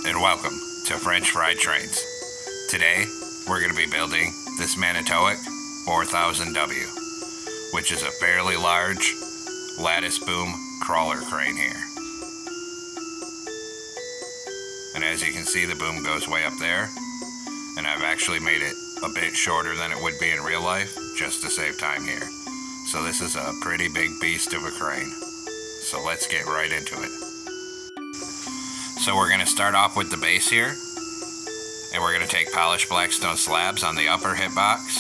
and welcome to French Fried Trains. Today, we're going to be building this Manatowic 4000w, which is a fairly large lattice boom crawler crane here. And as you can see, the boom goes way up there, and I've actually made it a bit shorter than it would be in real life, just to save time here. So this is a pretty big beast of a crane. So let's get right into it. So we're going to start off with the base here, and we're going to take polished blackstone slabs on the upper hip box,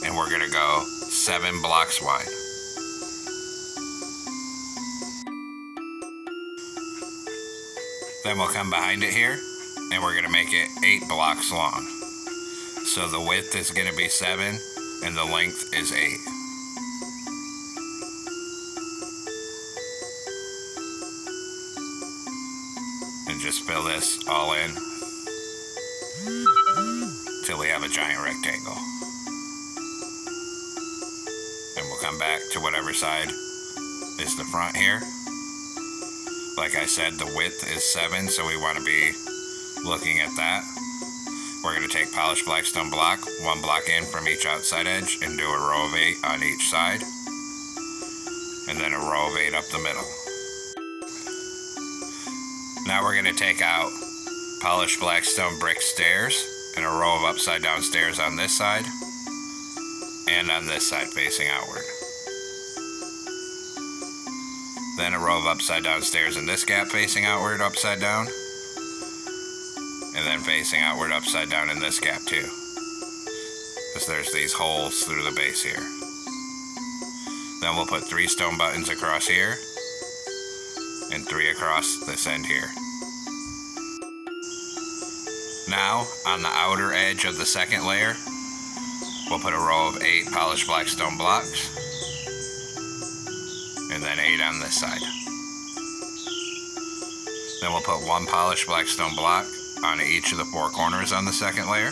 and we're going to go 7 blocks wide. Then we'll come behind it here, and we're going to make it 8 blocks long. So the width is going to be 7, and the length is 8. And just fill this all in till we have a giant rectangle. And we'll come back to whatever side is the front here. Like I said, the width is 7, so we want to be looking at that. We're going to take polished blackstone block, 1 block in from each outside edge, and do a row of 8 on each side, and then a row of 8 up the middle. Now we're going to take out polished blackstone brick stairs and a row of upside down stairs on this side and on this side facing outward. Then a row of upside down stairs in this gap facing outward upside down, and then facing outward upside down in this gap too, because there's these holes through the base here. Then we'll put 3 stone buttons across here and 3 across this end here. Now, on the outer edge of the second layer, we'll put a row of 8 polished blackstone blocks, and then 8 on this side. Then we'll put 1 polished blackstone block on each of the 4 corners on the second layer,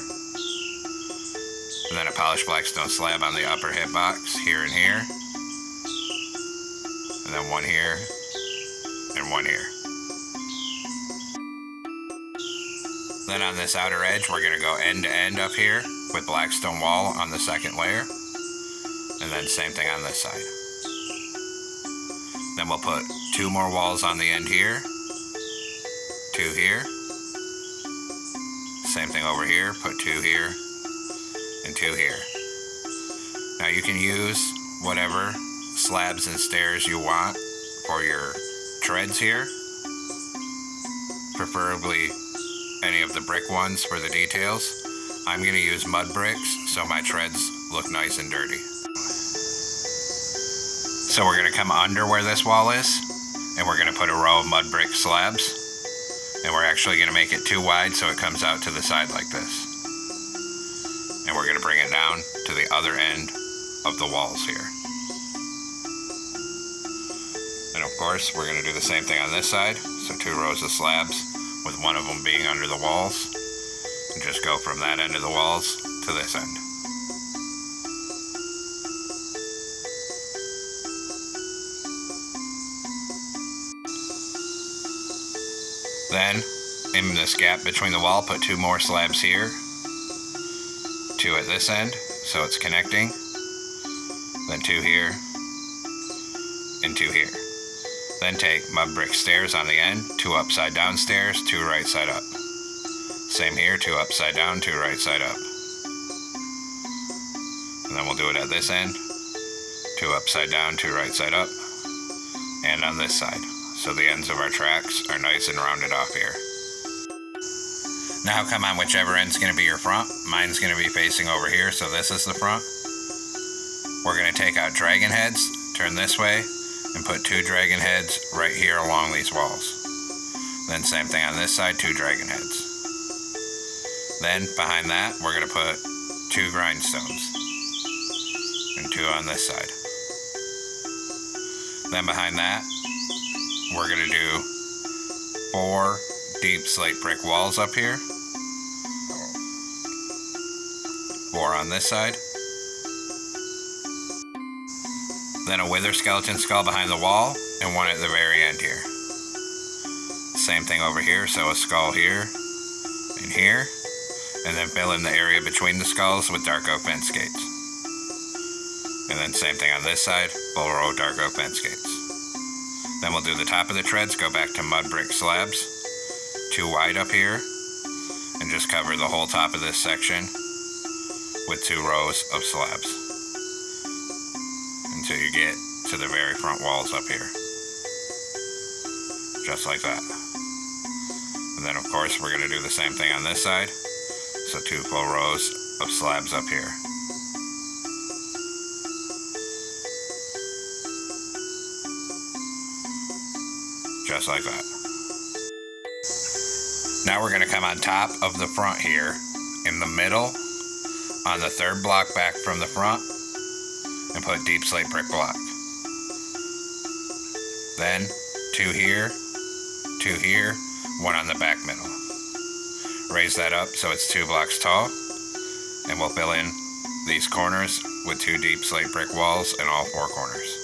and then a polished blackstone slab on the upper hip box here and here, and then 1 here and 1 here. Then on this outer edge, we're going to go end to end up here with blackstone wall on the second layer, and then same thing on this side. Then we'll put 2 more walls on the end here, 2 here, same thing over here, put 2 here, and 2 here. Now you can use whatever slabs and stairs you want for your treads here, preferably any of the brick ones for the details. I'm going to use mud bricks so my treads look nice and dirty. So we're going to come under where this wall is, and we're going to put a row of mud brick slabs, and we're actually going to make it too wide so it comes out to the side like this. And we're going to bring it down to the other end of the walls here. And of course, we're going to do the same thing on this side, so 2 rows of slabs with 1 of them being under the walls, and just go from that end of the walls to this end. Then, in this gap between the wall, put 2 more slabs here, 2 at this end, so it's connecting, then 2 here, and 2 here. Then take mud brick stairs on the end, 2 upside down stairs, 2 right side up. Same here, 2 upside down, 2 right side up. And then we'll do it at this end, 2 upside down, 2 right side up, and on this side. So the ends of our tracks are nice and rounded off here. Now come on whichever end's going to be your front. Mine's going to be facing over here, so this is the front. We're going to take out dragon heads, turn this way, and put 2 dragon heads right here along these walls. Then same thing on this side, 2 dragon heads. Then behind that, we're going to put 2 grindstones, and 2 on this side. Then behind that, we're going to do 4 deep slate brick walls up here, 4 on this side, then a wither skeleton skull behind the wall, and 1 at the very end here. Same thing over here, so a skull here and here, and then fill in the area between the skulls with dark oak fence gates. And then same thing on this side, full row dark oak fence gates. Then we'll do the top of the treads, go back to mud brick slabs, 2 wide up here, and just cover the whole top of this section with 2 rows of slabs until you get to the very front walls up here. Just like that. And then of course we're going to do the same thing on this side, so 2 full rows of slabs up here. Just like that. Now we're going to come on top of the front here, in the middle, on the 3rd block back from the front, and put deep slate brick block. Then 2 here, 2 here, 1 on the back middle. Raise that up so it's 2 blocks tall, and we'll fill in these corners with 2 deep slate brick walls in all 4 corners.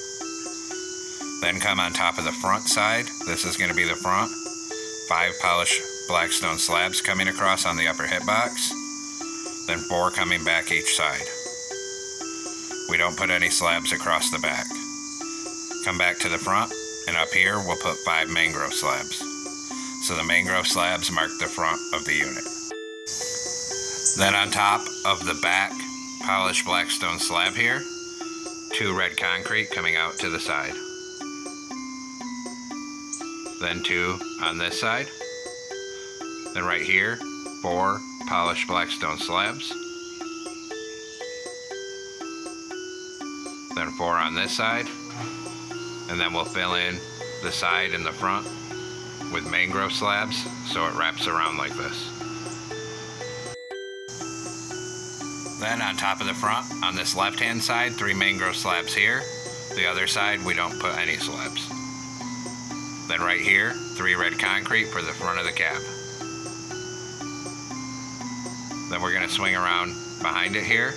Then come on top of the front side. This is going to be the front. 5 polished black stone slabs coming across on the upper hitbox. Then 4 coming back each side. We don't put any slabs across the back. Come back to the front, and up here we'll put 5 mangrove slabs. So the mangrove slabs mark the front of the unit. Then on top of the back polished black stone slab here, 2 red concrete coming out to the side. Then 2 on this side. Then right here, 4 polished black stone slabs. Then 4 on this side. And then we'll fill in the side and the front with mangrove slabs so it wraps around like this. Then on top of the front, on this left hand side, 3 mangrove slabs here. The other side, we don't put any slabs. Then right here, 3 red concrete for the front of the cab. Then we're going to swing around behind it here,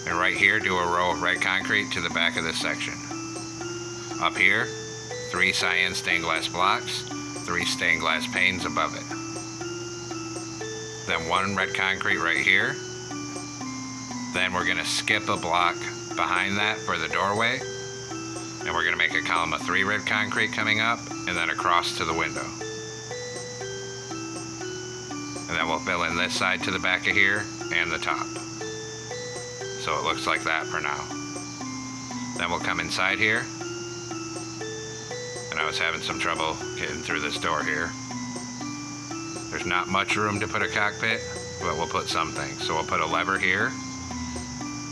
and right here do a row of red concrete to the back of this section. Up here, 3 cyan stained glass blocks, 3 stained glass panes above it. Then 1 red concrete right here. Then we're going to skip a block behind that for the doorway, and we're going to make a column of 3 red concrete coming up, and then across to the window. And then we'll fill in this side to the back of here, and the top. So it looks like that for now. Then we'll come inside here, and I was having some trouble getting through this door here. There's not much room to put a cockpit, but we'll put something. So we'll put a lever here,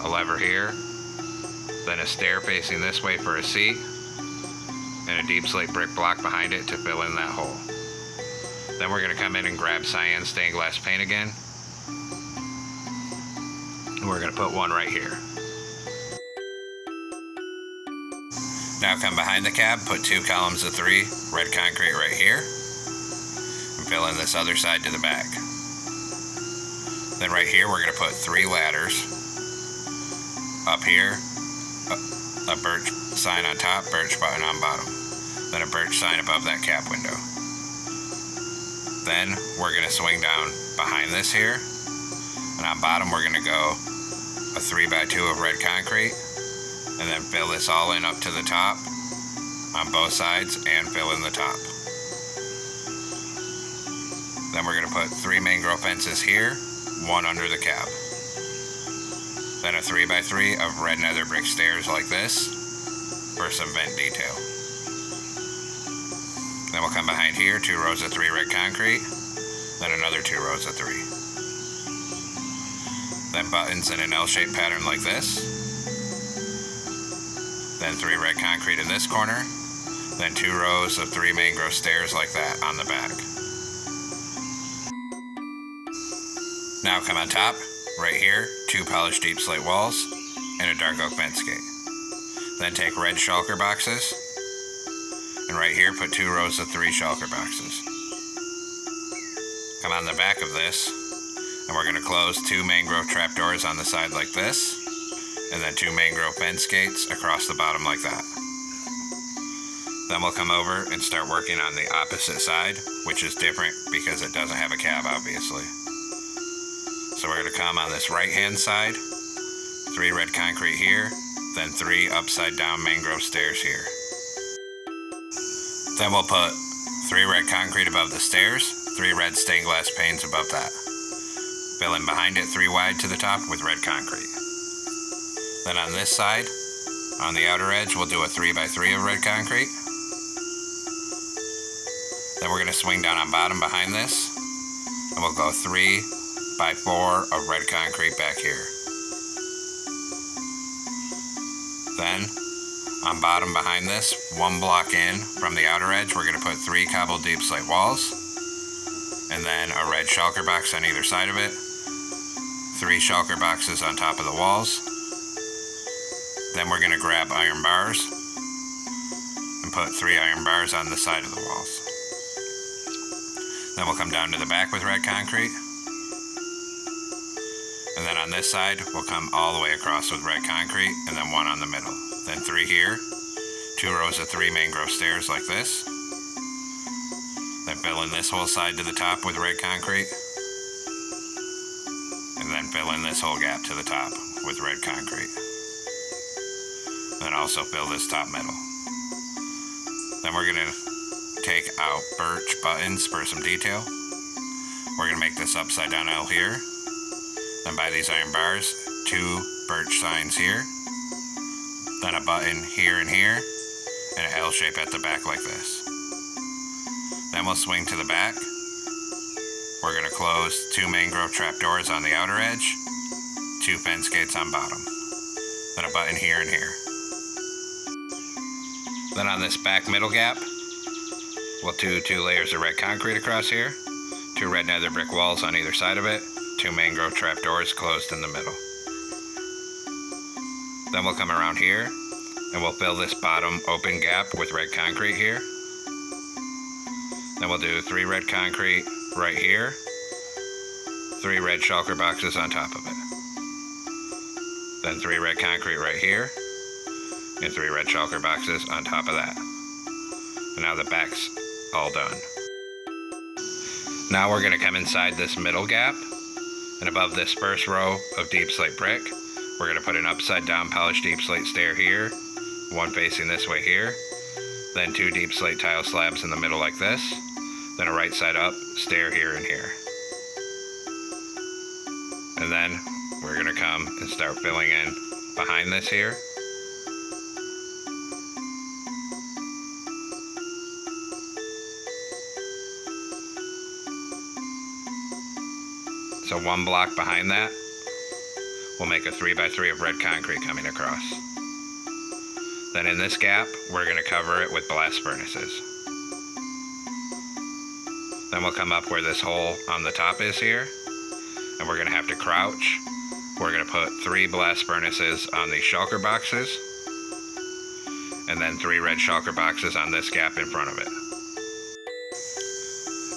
a lever here, then a stair facing this way for a seat, and a deep slate brick block behind it to fill in that hole. Then we're going to come in and grab cyan stained glass paint again, and we're going to put 1 right here. Now come behind the cab, put 2 columns of 3 red concrete right here, and fill in this other side to the back. Then right here we're going to put 3 ladders. Up here, a birch sign on top, birch button on bottom. Then a birch sign above that cab window. Then we're going to swing down behind this here, and on bottom we're going to go a 3x2 of red concrete, and then fill this all in up to the top on both sides and fill in the top. Then we're going to put 3 mangrove fences here, 1 under the cab. Then a 3x3 of red nether brick stairs like this for some vent detail. Then we'll come behind here, 2 rows of 3 red concrete, then another 2 rows of 3. Then buttons in an L-shaped pattern like this. Then 3 red concrete in this corner, then 2 rows of 3 mangrove stairs like that on the back. Now come on top, right here, 2 polished deep slate walls, and a dark oak fence gate. Then take red shulker boxes, and right here put 2 rows of 3 shulker boxes. Come on the back of this, and we're going to close 2 mangrove trapdoors on the side like this, and then 2 mangrove fence gates across the bottom like that. Then we'll come over and start working on the opposite side, which is different because it doesn't have a cab, obviously. So we're going to come on this right-hand side, 3 red concrete here, then 3 upside-down mangrove stairs here. Then we'll put 3 red concrete above the stairs, 3 red stained glass panes above that. Fill in behind it 3 wide to the top with red concrete. Then on this side, on the outer edge, we'll do a 3x3 of red concrete. Then we're going to swing down on bottom behind this, and we'll go 3x4 of red concrete back here. Then, on bottom behind this, 1 block in from the outer edge, we're going to put 3 cobbled deep slate walls, and then a red shulker box on either side of it, 3 shulker boxes on top of the walls. Then we're going to grab iron bars and put 3 iron bars on the side of the walls. Then we'll come down to the back with red concrete. And then on this side, we'll come all the way across with red concrete, and then 1 on the middle. Then 3 here, 2 rows of 3 mangrove stairs like this. Then fill in this whole side to the top with red concrete. And then fill in this whole gap to the top with red concrete. Then also fill this top middle. Then we're going to take out birch buttons for some detail. We're going to make this upside down L here. Then by these iron bars, 2 birch signs here. Then a button here and here, and an L shape at the back like this. Then we'll swing to the back. We're going to close 2 mangrove trapdoors on the outer edge, 2 fence gates on bottom. Then a button here and here. Then on this back middle gap, we'll do 2 layers of red concrete across here, 2 red nether brick walls on either side of it, 2 mangrove trapdoors closed in the middle. Then we'll come around here and we'll fill this bottom open gap with red concrete here. Then we'll do 3 red concrete right here, 3 red shulker boxes on top of it. Then 3 red concrete right here, and 3 red shulker boxes on top of that. And now the back's all done. Now we're going to come inside this middle gap, and above this first row of deep slate brick, we're going to put an upside down polished deep slate stair here, 1 facing this way here, then 2 deep slate tile slabs in the middle like this, then a right side up stair here and here. And then we're going to come and start filling in behind this here. So 1 block behind that, we'll make a 3x3 of red concrete coming across. Then in this gap, we're going to cover it with blast furnaces. Then we'll come up where this hole on the top is here, and we're going to have to crouch. We're going to put 3 blast furnaces on these shulker boxes, and then 3 red shulker boxes on this gap in front of it.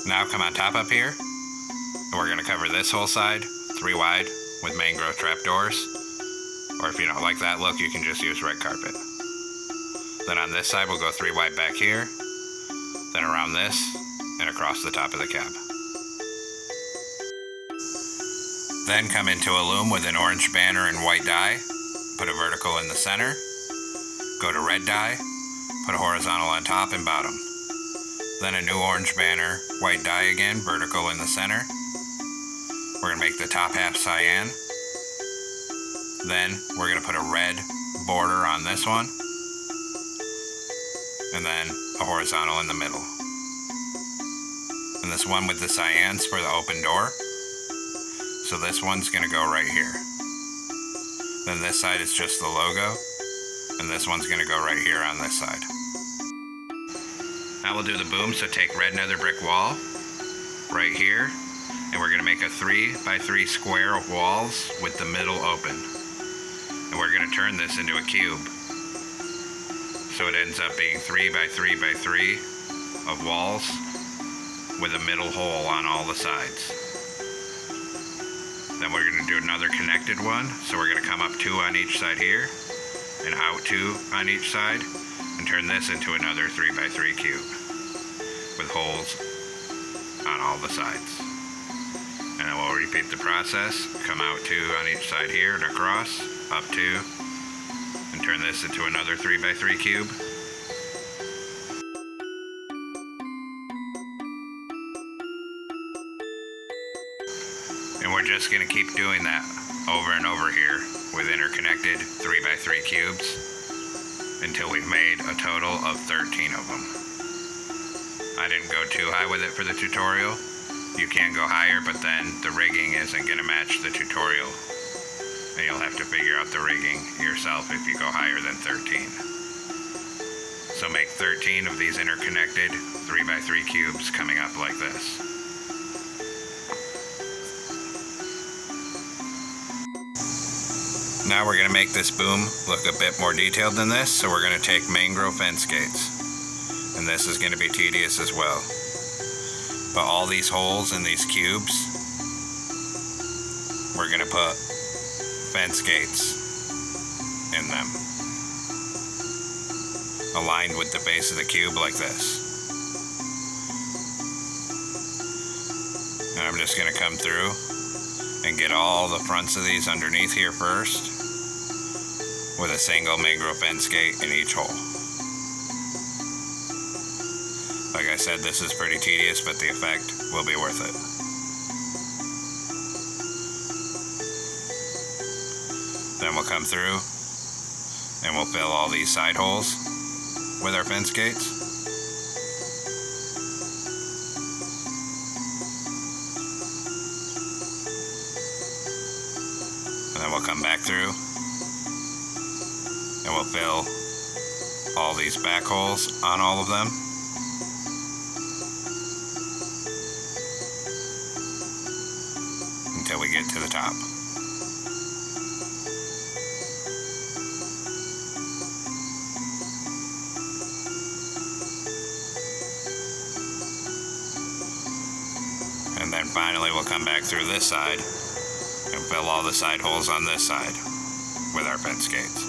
Now come on top up here, and we're going to cover this whole side, 3 wide, with mangrove trapdoors. Or if you don't like that look, you can just use red carpet. Then on this side, we'll go 3 wide back here, then around this, and across the top of the cab. Then come into a loom with an orange banner and white dye, put a vertical in the center, go to red dye, put a horizontal on top and bottom. Then a new orange banner, white dye again, vertical in the center. We're going to make the top half cyan. Then we're going to put a red border on this one, and then a horizontal in the middle. And this one with the cyans for the open door. So this one's going to go right here. Then this side is just the logo, and this one's going to go right here on this side. Now we'll do the boom, so take red nether brick wall right here, and we're going to make a 3x3 square of walls with the middle open. And we're going to turn this into a cube. So it ends up being 3x3x3 of walls with a middle hole on all the sides. Then we're going to do another connected one. So we're going to come up 2 on each side here, and out 2 on each side, and turn this into another 3x3 cube with holes on all the sides. And then we'll repeat the process, come out 2 on each side here and across, up 2, and turn this into another 3x3 cube. And we're just going to keep doing that over and over here with interconnected 3x3 cubes until we've made a total of 13 of them. I didn't go too high with it for the tutorial. You can go higher, but then the rigging isn't going to match the tutorial. And you'll have to figure out the rigging yourself if you go higher than 13. So make 13 of these interconnected 3x3 cubes coming up like this. Now we're going to make this boom look a bit more detailed than this, so we're going to take mangrove fence gates. And this is going to be tedious as well. But all these holes in these cubes, we're going to put fence gates in them, aligned with the base of the cube like this. And I'm just going to come through and get all the fronts of these underneath here first, with a single mangrove fence gate in each hole. Like I said, this is pretty tedious, but the effect will be worth it. Then we'll come through and we'll fill all these side holes with our fence gates. And then we'll come back through and we'll fill all these back holes on all of them. Until we get to the top. And then finally we'll come back through this side and fill all the side holes on this side with our fence gates.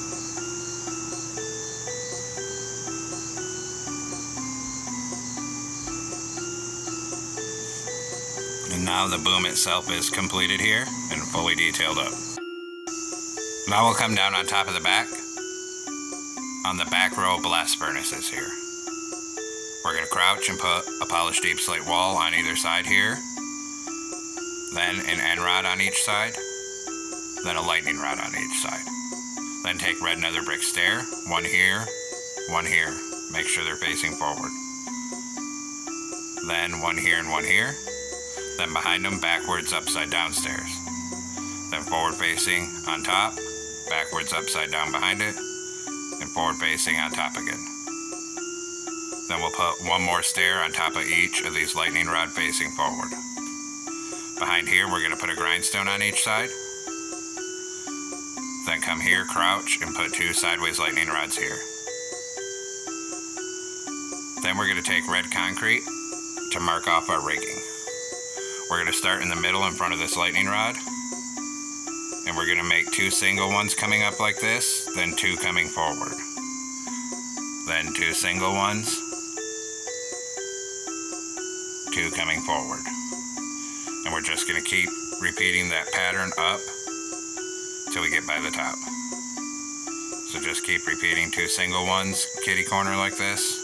And now the boom itself is completed here and fully detailed up. Now we'll come down on top of the back, on the back row of blast furnaces here. We're going to crouch and put a polished deep slate wall on either side here, then an end rod on each side, then a lightning rod on each side. Then take red nether brick stair, one here, make sure they're facing forward. Then one here and one here. Then behind them, backwards, upside down stairs. Then forward facing on top, backwards, upside down behind it, and forward facing on top again. Then we'll put one more stair on top of each of these lightning rod facing forward. Behind here, we're going to put a grindstone on each side. Then come here, crouch, and put 2 sideways lightning rods here. Then we're going to take red concrete to mark off our rigging. We're going to start in the middle in front of this lightning rod, and we're going to make 2 single ones coming up like this, then 2 coming forward, then 2 single ones, 2 coming forward. And we're just going to keep repeating that pattern up till we get by the top. So just keep repeating 2 single ones, kitty corner like this,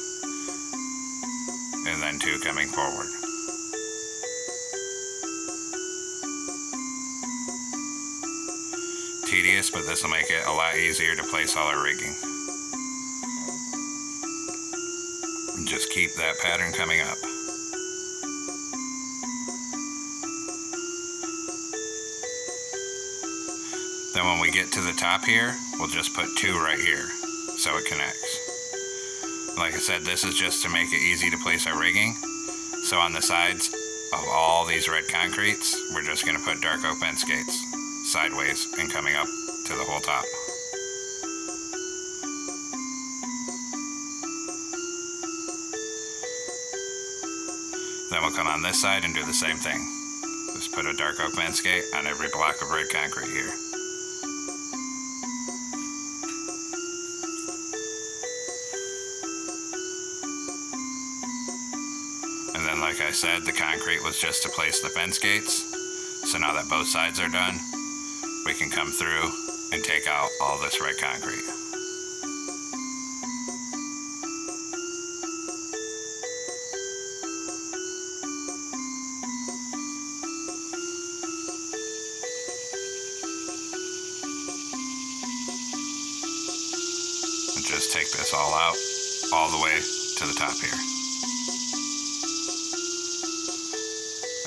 and then 2 coming forward. Tedious, but this will make it a lot easier to place all our rigging. And just keep that pattern coming up. Then when we get to the top here, we'll just put 2 right here so it connects. Like I said, this is just to make it easy to place our rigging. So on the sides of all these red concretes, we're just going to put dark oak fence gates sideways and coming up to the whole top. Then we'll come on this side and do the same thing. Just put a dark oak fence gate on every block of red concrete here. Like I said, the concrete was just to place the fence gates. So now that both sides are done, we can come through and take out all this red concrete. And just take this all out, all the way to the top here.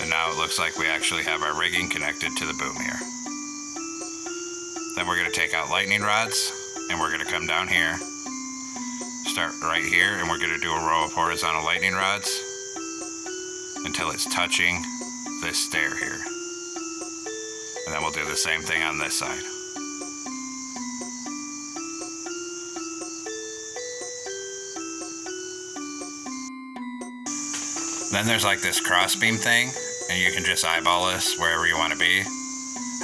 And now it looks like we actually have our rigging connected to the boom here. Then we're going to take out lightning rods, and we're going to come down here, start right here, and we're going to do a row of horizontal lightning rods until it's touching this stair here. And then we'll do the same thing on this side. Then there's like this cross beam thing, and you can just eyeball this wherever you want to be,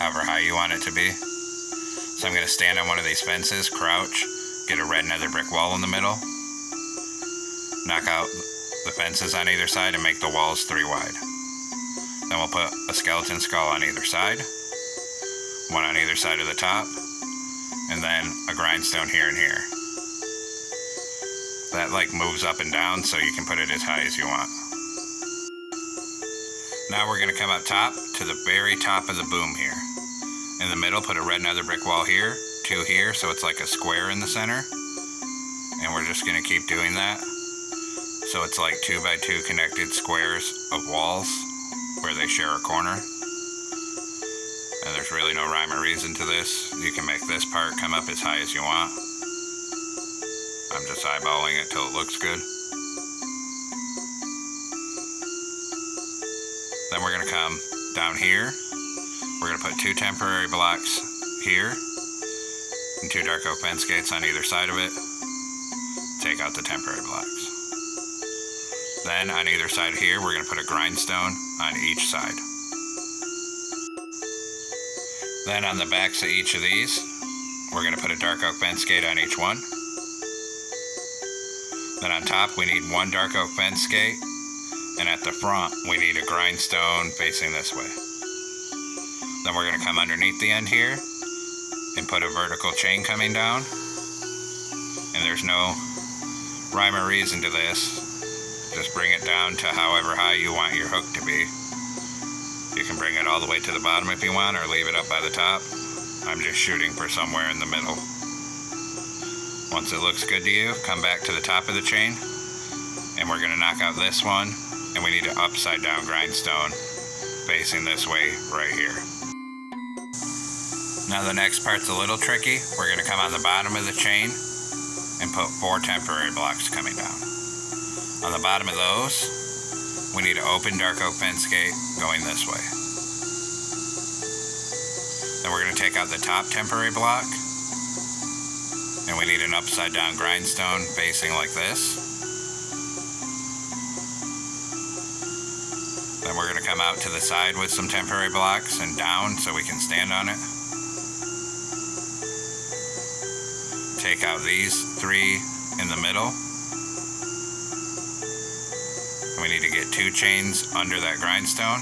however high you want it to be. So I'm going to stand on one of these fences, crouch, get a red nether brick wall in the middle, knock out the fences on either side and make the walls 3 wide. Then we'll put a skeleton skull on either side, one on either side of the top, and then a grindstone here and here. That like moves up and down so you can put it as high as you want. Now we're going to come up top to the very top of the boom here. In the middle, put a red nether brick wall here, 2 here, so it's like a square in the center. And we're just going to keep doing that. So it's like 2 by 2 connected squares of walls where they share a corner. And there's really no rhyme or reason to this. You can make this part come up as high as you want. I'm just eyeballing it till it looks good. Then we're going to come down here. We're going to put 2 temporary blocks here and 2 dark oak fence gates on either side of it. Take out the temporary blocks. Then on either side here, we're going to put a grindstone on each side. Then on the backs of each of these, we're going to put a dark oak fence gate on each one. Then on top, we need 1 dark oak fence gate. And at the front, we need a grindstone facing this way. Then we're going to come underneath the end here and put a vertical chain coming down. And there's no rhyme or reason to this. Just bring it down to however high you want your hook to be. You can bring it all the way to the bottom if you want, or leave it up by the top. I'm just shooting for somewhere in the middle. Once it looks good to you, come back to the top of the chain. And we're going to knock out this one. And we need an upside down grindstone facing this way right here. Now the next part's a little tricky. We're going to come on the bottom of the chain and put 4 temporary blocks coming down. On the bottom of those, we need an open dark oak fence gate going this way. Then we're going to take out the top temporary block, and we need an upside down grindstone facing like this. Then we're going to come out to the side with some temporary blocks and down so we can stand on it. Take out these 3 in the middle. And we need to get 2 chains under that grindstone.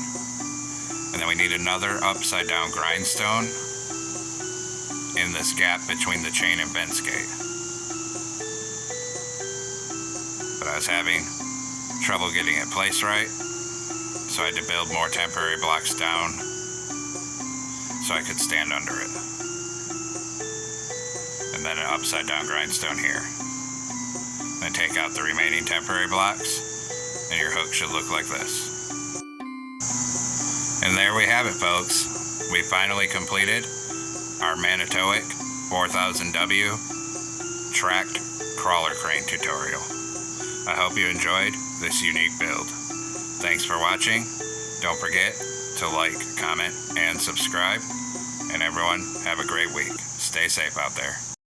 And then we need another upside down grindstone in this gap between the chain and fence gate. But I was having trouble getting it placed right. So I had to build more temporary blocks down so I could stand under it. And then an upside down grindstone here. Then take out the remaining temporary blocks, and your hook should look like this. And there we have it, folks. We finally completed our Manatowic 4000w tracked crawler crane tutorial. I hope you enjoyed this unique build. Thanks for watching. Don't forget to like, comment, and subscribe. And everyone, have a great week. Stay safe out there.